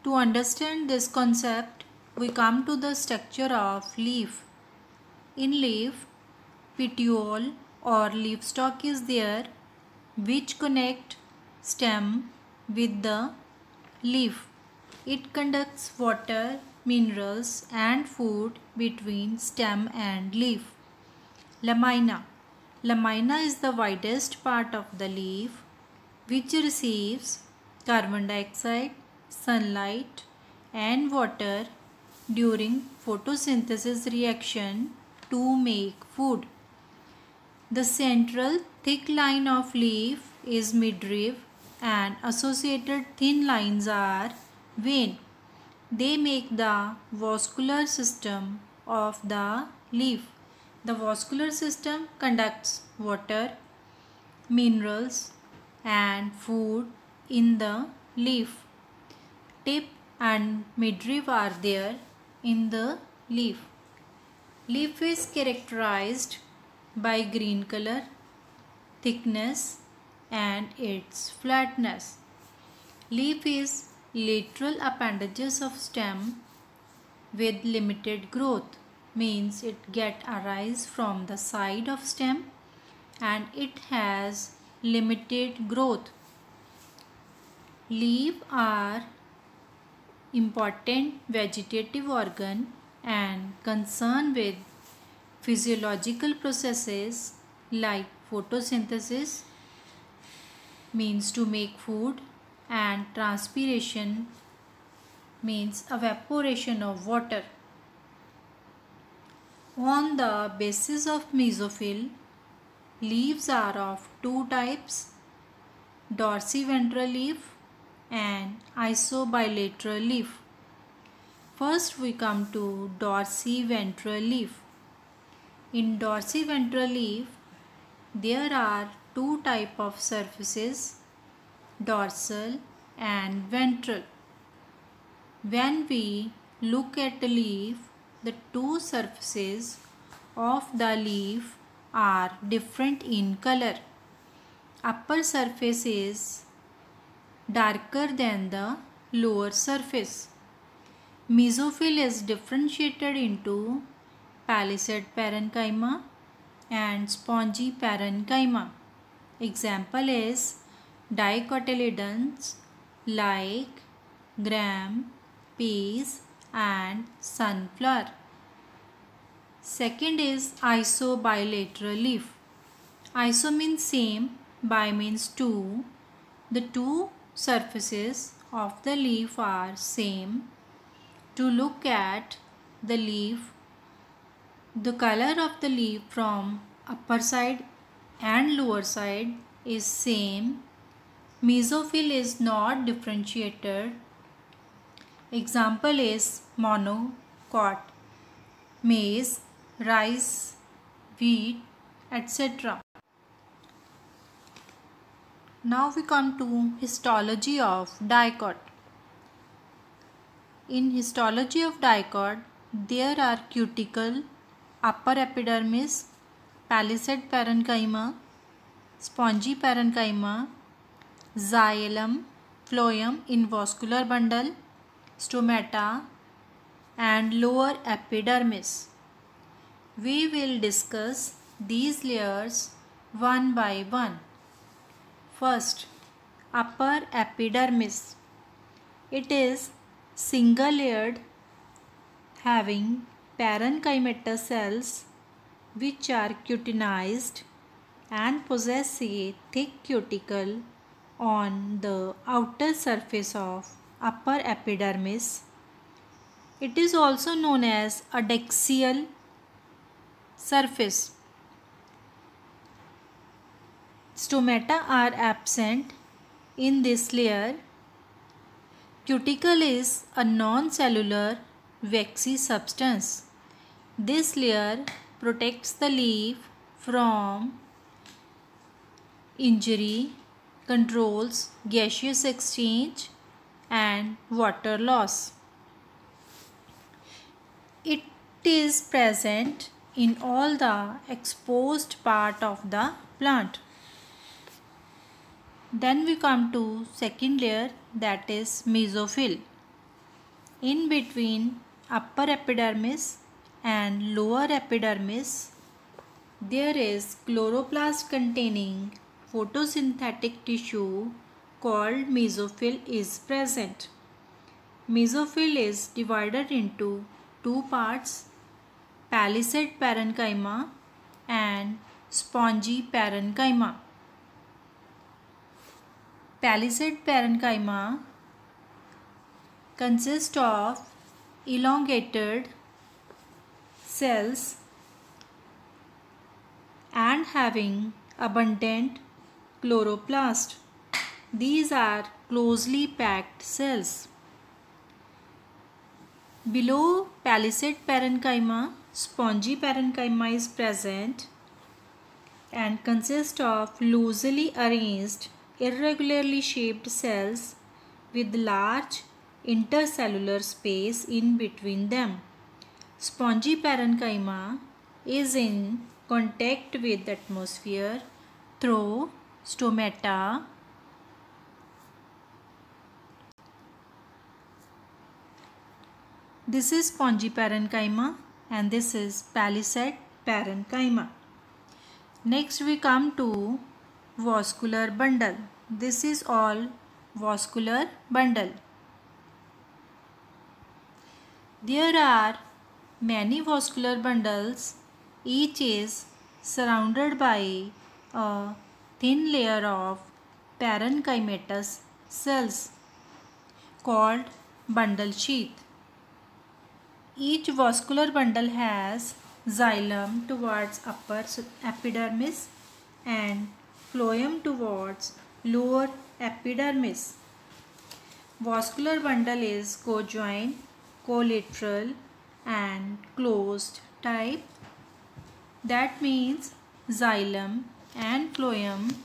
To understand this concept, we come to the structure of leaf. In leaf, petiole or leaf stalk is there, which connect stem with the leaf. It conducts water, minerals and food between stem and leaf. Lamina. Lamina is the widest part of the leaf which receives carbon dioxide, sunlight and water during photosynthesis reaction to make food. The central thick line of leaf is midrib and associated thin lines are vein. They make the vascular system of the leaf. The vascular system conducts water, minerals and food in the leaf. Tip and midrib are there in the leaf. Leaf is characterized by green color, thickness and its flatness. Leaf is lateral appendages of stem with limited growth, means it get arise from the side of stem and it has limited growth. Leaf are important vegetative organ and concerned with physiological processes like photosynthesis, means to make food, and transpiration, means evaporation of water. On the basis of mesophyll, leaves are of two types, dorsiventral leaf and isobilateral leaf. First we come to dorsiventral leaf. In dorsiventral leaf, there are two types of surfaces, dorsal and ventral. When we look at the leaf, the two surfaces of the leaf are different in color. Upper surface is darker than the lower surface. Mesophyll is differentiated into palisade parenchyma and spongy parenchyma. Example is dicotyledons like gram, peas and sunflower. Second is isobilateral leaf. Iso means same, bi means two. The two surfaces of the leaf are same. To look at the leaf, the color of the leaf from upper side and lower side is same. Mesophyll is not differentiated. Example is monocot, maize, rice, wheat, etc. Now we come to histology of dicot. In histology of dicot, there are cuticle, upper epidermis, palisade parenchyma, spongy parenchyma, xylem, phloem in vascular bundle, stomata and lower epidermis. We will discuss these layers one by one. First, upper epidermis. It is single layered, having parenchymatous cells which are cutinized and possess a thick cuticle on the outer surface of upper epidermis. It is also known as adaxial surface. Stomata are absent in this layer. Cuticle is a non-cellular waxy substance. This layer protects the leaf from injury, controls gaseous exchange and water loss. It is present in all the exposed part of the plant. Then we come to second layer, that is mesophyll. In between upper epidermis and lower epidermis, there is chloroplast containing photosynthetic tissue called mesophyll is present. Mesophyll is divided into two parts, palisade parenchyma and spongy parenchyma. Palisade parenchyma consists of elongated cells and having abundant chloroplast. These are closely packed cells. Below palisade parenchyma, spongy parenchyma is present and consists of loosely arranged, irregularly shaped cells with large intercellular space in between them. Spongy parenchyma is in contact with the atmosphere through stomata. This is spongy parenchyma and this is palisade parenchyma. Next we come to vascular bundle. This is all vascular bundle. There are many vascular bundles. Each is surrounded by a thin layer of parenchymatous cells called bundle sheath. Each vascular bundle has xylem towards upper epidermis and phloem towards lower epidermis. Vascular bundle is cojoined, collateral and closed type. That means xylem and phloem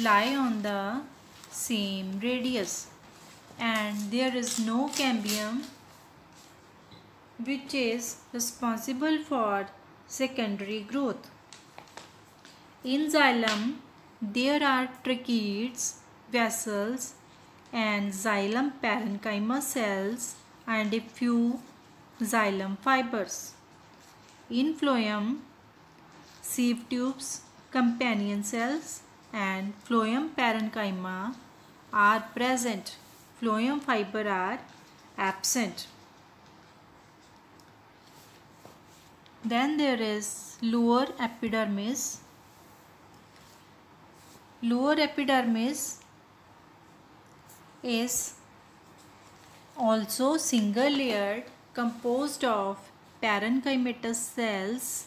lie on the same radius and there is no cambium which is responsible for secondary growth. In xylem, there are tracheids, vessels and xylem parenchyma cells and a few xylem fibers. In phloem, sieve tubes, companion cells and phloem parenchyma are present. Phloem fiber are absent. Then there is lower epidermis. Lower epidermis is also single layered, composed of parenchymatous cells.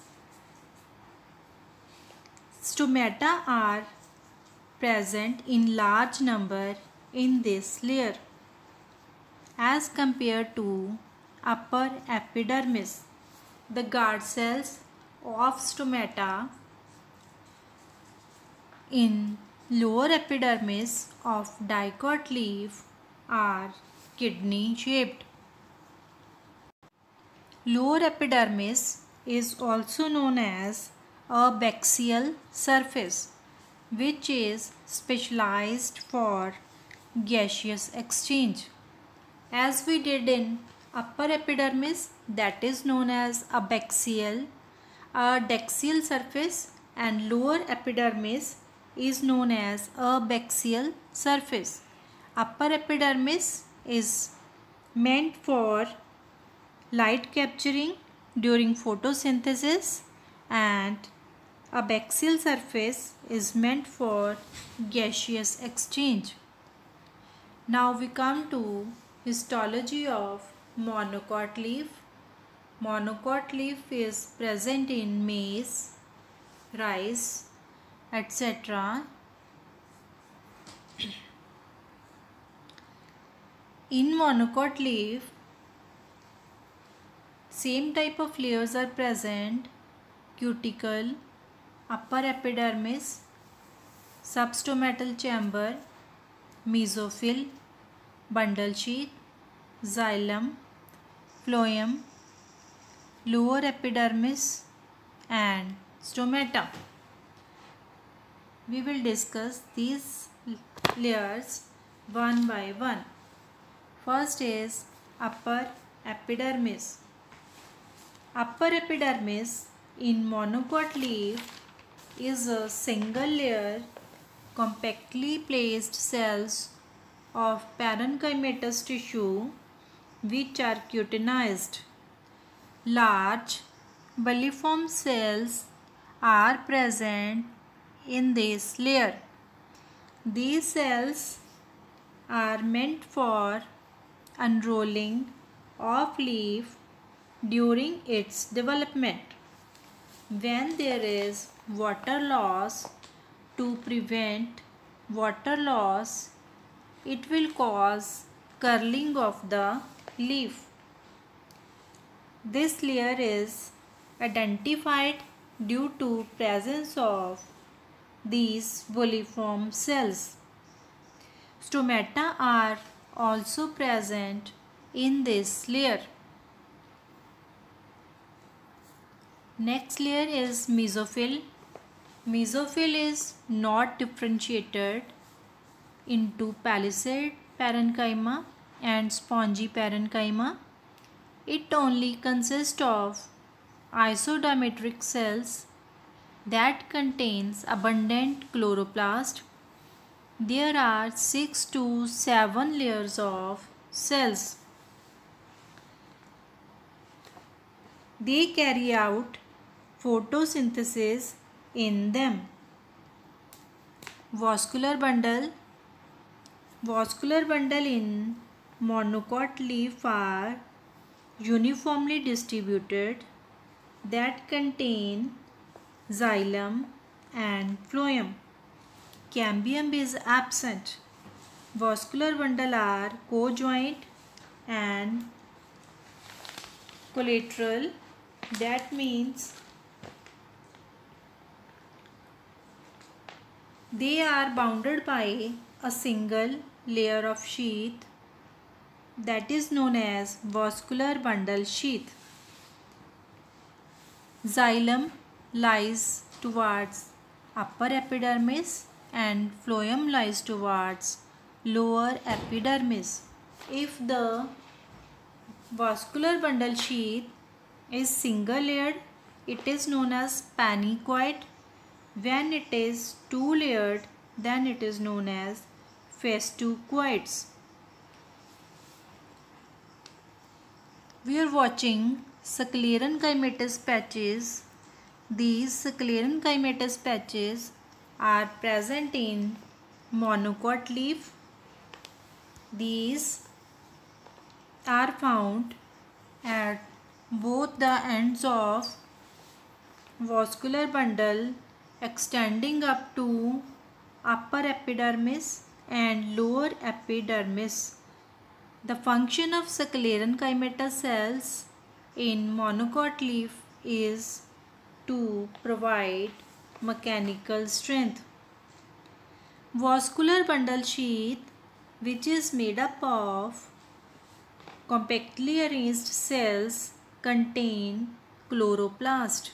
Stomata are present in large number in this layer as compared to upper epidermis. The guard cells of stomata in lower epidermis of dicot leaf are kidney shaped. Lower epidermis is also known as a baxial surface, which is specialized for gaseous exchange. As we did in upper epidermis, that is known as a baxial, a daxial surface, and lower epidermis is known as a baxial surface. Upper epidermis is meant for light capturing during photosynthesis and a baxial surface is meant for gaseous exchange. Now we come to histology of monocot leaf. Monocot leaf is present in maize, rice, etc. In monocot leaf, same type of layers are present: cuticle, upper epidermis, substomatal chamber, mesophyll, bundle sheath, xylem, phloem, lower epidermis and stomata. We will discuss these layers one by one. First is Upper epidermis. Upper epidermis in monocot leaf is a single layer compactly placed cells of parenchymatous tissue which are cutinized. Large bulliform cells are present in this layer. These cells are meant for unrolling of leaf during its development. When there is water loss, to prevent water loss, it will cause curling of the leaf. This layer is identified due to presence of these bulliform cells. Stomata are also present in this layer. Next layer is mesophyll. Mesophyll is not differentiated into palisade parenchyma and spongy parenchyma. It only consists of isodiametric cells that contains abundant chloroplast. There are 6 to 7 layers of cells. They carry out photosynthesis in them. Vascular bundle. Vascular bundle in monocot leaf are uniformly distributed that contain xylem and phloem. Cambium is absent. Vascular bundle are co-joint and collateral. That means they are bounded by a single layer of sheath that is known as vascular bundle sheath. Xylem lies towards upper epidermis and phloem lies towards lower epidermis. If the vascular bundle sheath is single layered, it is known as panicoid. When it is two layered, then it is known as festucoids. We are watching sclerenchymatous patches. These sclerenchymatous patches are present in monocot leaf. These are found at both the ends of vascular bundle extending up to upper epidermis and lower epidermis. The function of sclerenchymatous cells in monocot leaf is to provide mechanical strength. Vascular bundle sheath, which is made up of compactly arranged cells, contain chloroplast.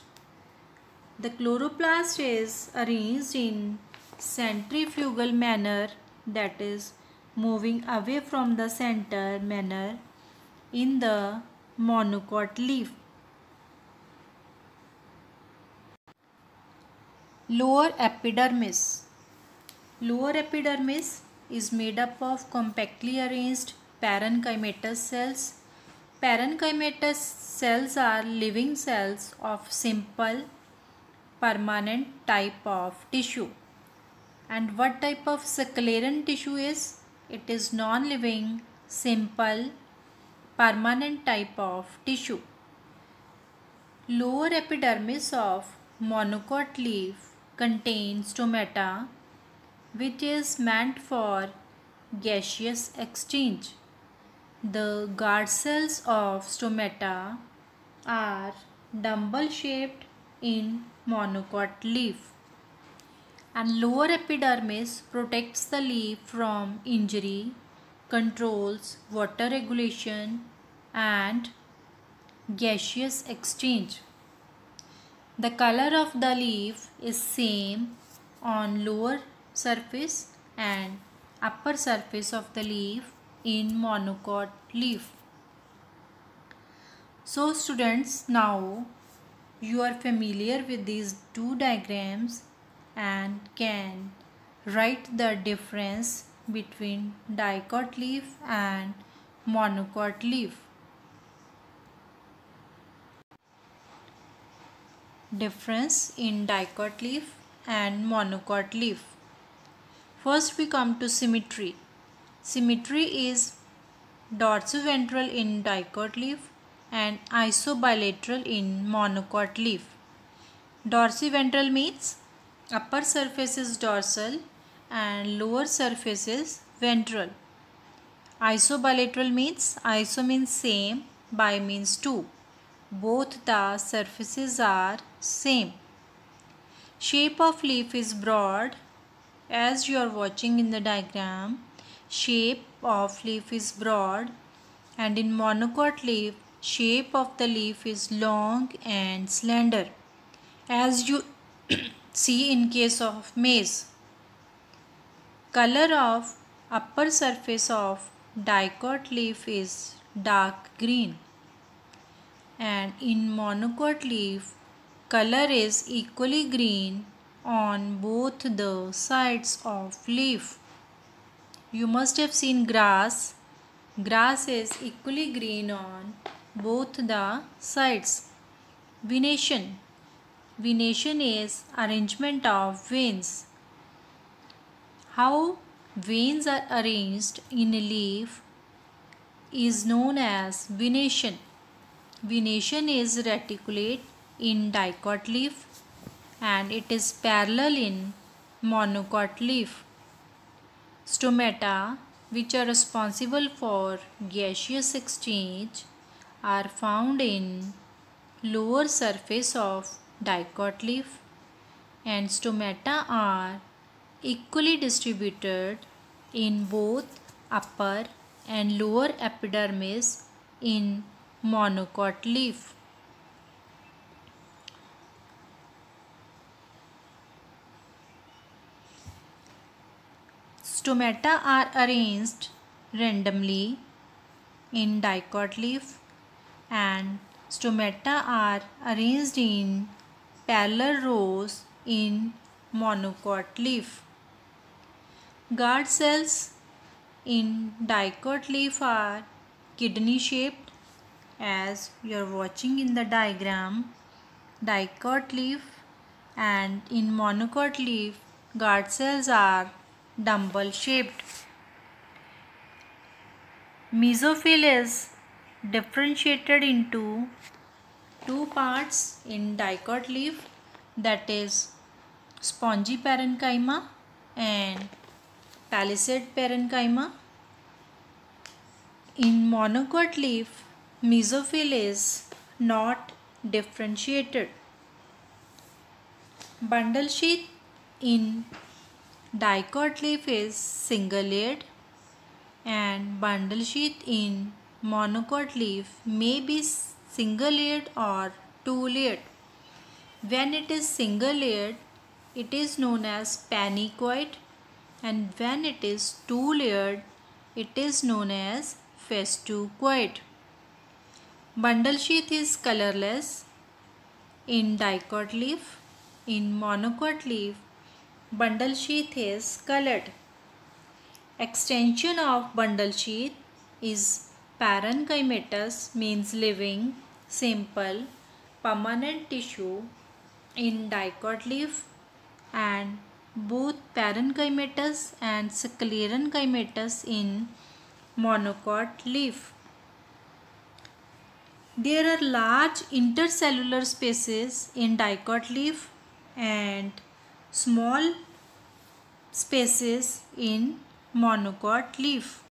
The chloroplast is arranged in centrifugal manner, that is moving away from the center manner in the monocot leaf. Lower epidermis. Lower epidermis is made up of compactly arranged parenchymatous cells. Parenchymatous cells are living cells of simple permanent type of tissue. And what type of sclerent tissue is? It is non-living, simple, permanent type of tissue. Lower epidermis of monocot leaf contains stomata, which is meant for gaseous exchange. The guard cells of stomata are dumbbell shaped in monocot leaf. And lower epidermis protects the leaf from injury, controls water regulation and gaseous exchange. The color of the leaf is same on lower surface and upper surface of the leaf in monocot leaf. So students, now you are familiar with these two diagrams and can write the difference between dicot leaf and monocot leaf. Difference in dicot leaf and monocot leaf. First we come to symmetry. Symmetry is dorsiventral in dicot leaf and isobilateral in monocot leaf. Dorsiventral means upper surface is dorsal and lower surface is ventral. Isobilateral means iso means same, bi means two. Both the surfaces are same. Shape of leaf is broad. As you are watching in the diagram, shape of leaf is broad, and in monocot leaf, shape of the leaf is long and slender, as you see in case of maize. Color of upper surface of dicot leaf is dark green, and in monocot leaf, color is equally green on both the sides of leaf. You must have seen grass. Grass is equally green on both the sides. Venation. Venation is arrangement of veins. How veins are arranged in a leaf is known as venation. Venation is reticulate in dicot leaf and it is parallel in monocot leaf. Stomata, which are responsible for gaseous exchange, are found in lower surface of dicot leaf, and stomata are equally distributed in both upper and lower epidermis in monocot leaf. Stomata are arranged randomly in dicot leaf and stomata are arranged in parallel rows in monocot leaf. Guard cells in dicot leaf are kidney shaped, as you are watching in the diagram. Dicot leaf and in monocot leaf, guard cells are dumbbell shaped. Mesophyll is differentiated into two parts in dicot leaf, that is spongy parenchyma and palisade parenchyma. In monocot leaf, mesophyll is not differentiated. Bundle sheath in dicot leaf is single layered and bundle sheath in monocot leaf may be single layered or two layered. When it is single layered, it is known as panicoid, and when it is two layered, it is known as festucoid. Bundle sheath is colorless in dicot leaf. In monocot leaf, bundle sheath is colored. Extension of bundle sheath is parenchymatous, means living, simple, permanent tissue in dicot leaf, and both parenchymatous and sclerenchymatous in monocot leaf. There are large intercellular spaces in dicot leaf and small spaces in monocot leaf.